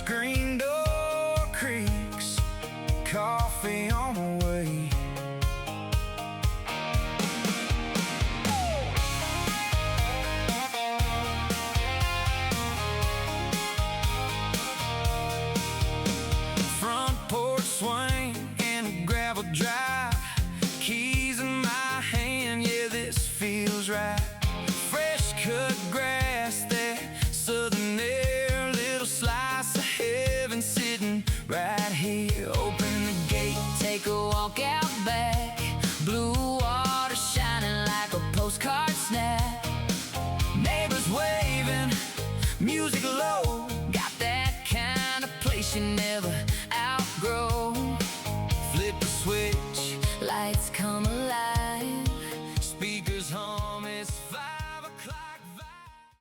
screen door creaks, coffee on the way. Front porch swing and a gravel drive, keys in my hand, yeah, this feels right. Fresh cut grass, that southern air, little slice of heaven sitting right here. Open the gate, take a walk out back, blue water shining like a postcard snap. Neighbors waving, music low, got that kind of place you never outgrow. Flip a switch, lights come alive, speakers hum, it's fire.